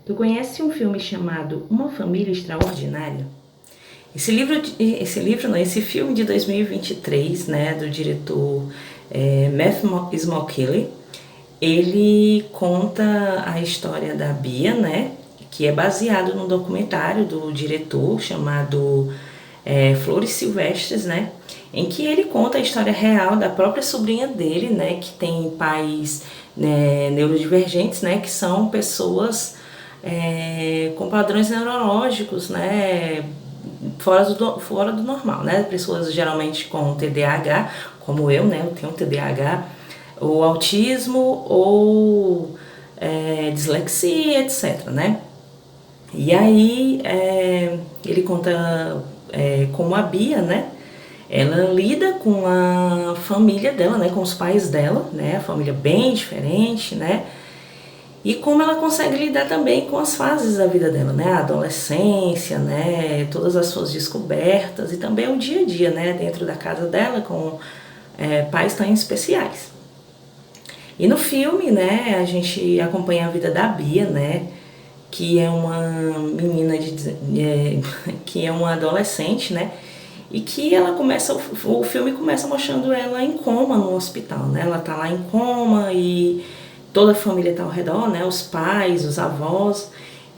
Tu conhece um filme chamado Uma Família Extraordinária? Esse filme de 2023, né, do diretor Matthew McConaughey, ele conta a história da Bia, né, que é baseado num documentário do diretor chamado Flores Silvestres, né, em que ele conta a história real da própria sobrinha dele, né, que tem pais neurodivergentes, né, que são pessoas com padrões neurológicos, né, fora do normal, né, pessoas geralmente com TDAH, como eu, né, eu tenho TDAH, ou autismo, ou dislexia, etc, né. E aí ele conta como a Bia, né, ela lida com a família dela, né, com os pais dela, né, a família bem diferente, né, e como ela consegue lidar também com as fases da vida dela, né, a adolescência, né, todas as suas descobertas e também o dia a dia, né, dentro da casa dela com pais tão especiais. E no filme, né, a gente acompanha a vida da Bia, né, que é uma menina que é uma adolescente, né, e que o filme começa mostrando ela em coma no hospital, né, ela tá lá em coma e toda a família tá ao redor, né, os pais, os avós,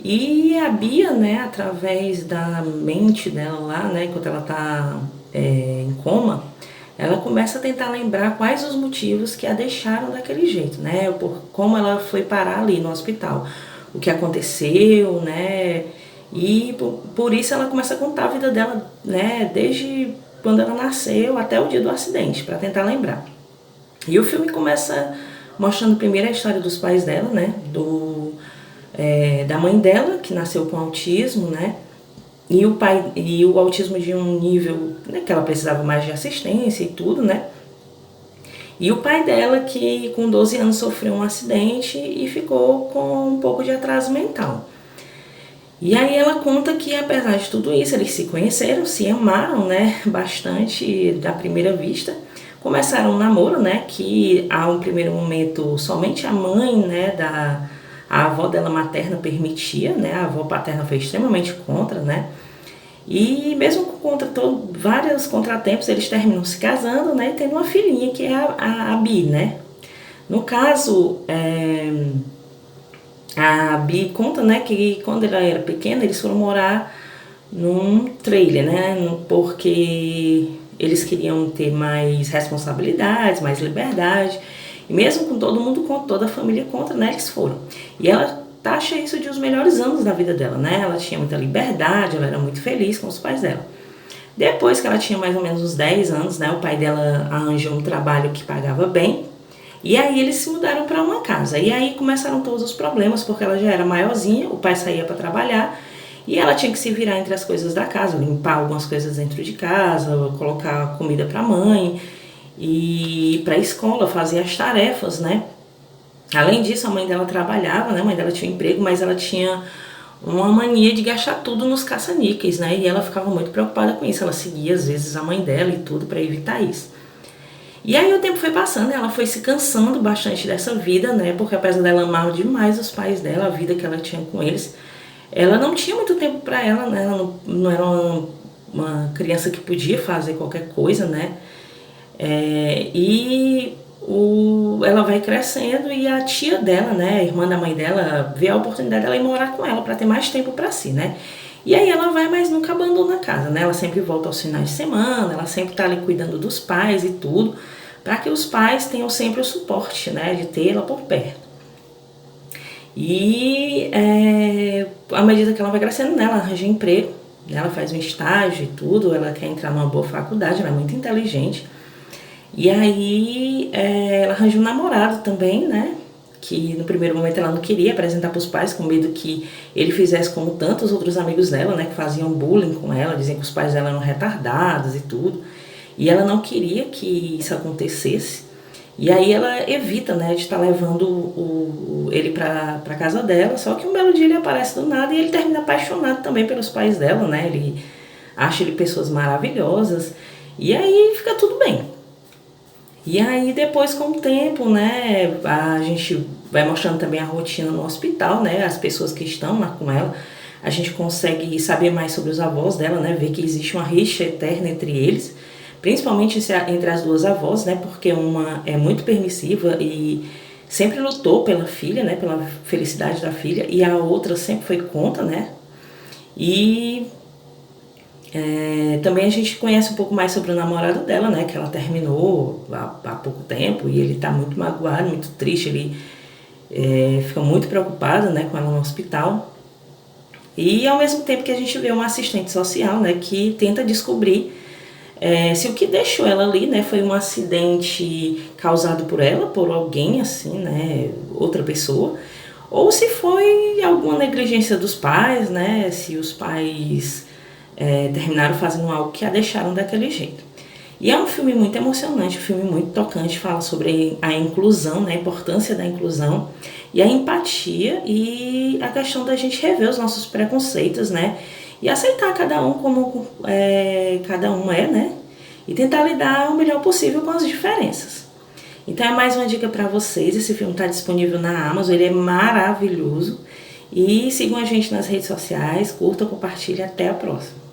e a Bia, né, através da mente dela lá, né, enquanto ela tá em coma, ela começa a tentar lembrar quais os motivos que a deixaram daquele jeito, né, como ela foi parar ali no hospital, o que aconteceu, né, e por isso ela começa a contar a vida dela, né, desde quando ela nasceu até o dia do acidente, para tentar lembrar. E o filme começa mostrando primeiro a história dos pais dela, né, da mãe dela, que nasceu com autismo, né, e o autismo de um nível, né, que ela precisava mais de assistência e tudo, né, e o pai dela, que com 12 anos sofreu um acidente e ficou com um pouco de atraso mental. E aí ela conta que, apesar de tudo isso, eles se conheceram, se amaram, né, bastante da primeira vista. Começaram um namoro, né, que a um primeiro momento somente a mãe, né, a avó dela materna permitia, né, a avó paterna foi extremamente contra, né. E mesmo contra vários contratempos, eles terminam se casando, né, e tendo uma filhinha que é a Bi, né. No caso, a Bi conta, né, que quando ela era pequena, eles foram morar num trailer, né, porque eles queriam ter mais responsabilidades, mais liberdade, e mesmo com todo mundo contra, toda a família contra, né, eles foram. E ela taxa isso de os melhores anos da vida dela, né, ela tinha muita liberdade, ela era muito feliz com os pais dela. Depois que ela tinha mais ou menos uns 10 anos, né, o pai dela arranjou um trabalho que pagava bem, e aí eles se mudaram para uma casa. E aí começaram todos os problemas, porque ela já era maiorzinha, o pai saía para trabalhar, e ela tinha que se virar entre as coisas da casa, limpar algumas coisas dentro de casa, colocar comida para a mãe, e ir para a escola, fazer as tarefas, né? Além disso, a mãe dela trabalhava, né? A mãe dela tinha um emprego, mas ela tinha uma mania de gastar tudo nos caça-níqueis, né? E ela ficava muito preocupada com isso. Ela seguia, às vezes, a mãe dela e tudo para evitar isso. E aí o tempo foi passando, ela foi se cansando bastante dessa vida, né? Porque apesar dela amar demais os pais dela, a vida que ela tinha com eles, ela não tinha muito tempo para ela, né? Ela não era uma criança que podia fazer qualquer coisa, né? Ela vai crescendo e a tia dela, né, a irmã da mãe dela, vê a oportunidade dela ir morar com ela para ter mais tempo para si, né? E aí ela vai, mas nunca abandona a casa, né? Ela sempre volta aos finais de semana, ela sempre tá ali cuidando dos pais e tudo, para que os pais tenham sempre o suporte, né, de ter ela por perto. E à medida que ela vai crescendo, né, ela arranja emprego, né, ela faz um estágio e tudo, ela quer entrar numa boa faculdade, ela é muito inteligente. E aí ela arranja um namorado também, né, que no primeiro momento ela não queria apresentar para os pais, com medo que ele fizesse como tantos outros amigos dela, né, que faziam bullying com ela, diziam que os pais dela eram retardados e tudo. E ela não queria que isso acontecesse. E aí ela evita, né, de estar levando ele para casa dela, só que um belo dia ele aparece do nada e ele termina apaixonado também pelos pais dela, né, ele acha ele pessoas maravilhosas, e aí fica tudo bem. E aí depois com o tempo, né, a gente vai mostrando também a rotina no hospital, né, as pessoas que estão lá com ela, a gente consegue saber mais sobre os avós dela, né, ver que existe uma rixa eterna entre eles, principalmente entre as duas avós, né, porque uma é muito permissiva e sempre lutou pela filha, né, pela felicidade da filha, e a outra sempre foi contra, né, e também a gente conhece um pouco mais sobre o namorado dela, né, que ela terminou há pouco tempo e ele tá muito magoado, muito triste, ele fica muito preocupado, né, com ela no hospital. E ao mesmo tempo que a gente vê uma assistente social, né, que tenta descobrir se o que deixou ela ali, né, foi um acidente causado por ela, por alguém assim, né, outra pessoa, ou se foi alguma negligência dos pais, né, se os pais terminaram fazendo algo que a deixaram daquele jeito. E é um filme muito emocionante, um filme muito tocante, fala sobre a inclusão, né, a importância da inclusão e a empatia e a questão da gente rever os nossos preconceitos, né, e aceitar cada um como cada um é, né, e tentar lidar o melhor possível com as diferenças. Então é mais uma dica para vocês, esse filme está disponível na Amazon, ele é maravilhoso. E sigam a gente nas redes sociais, curtam, compartilhem, até a próxima.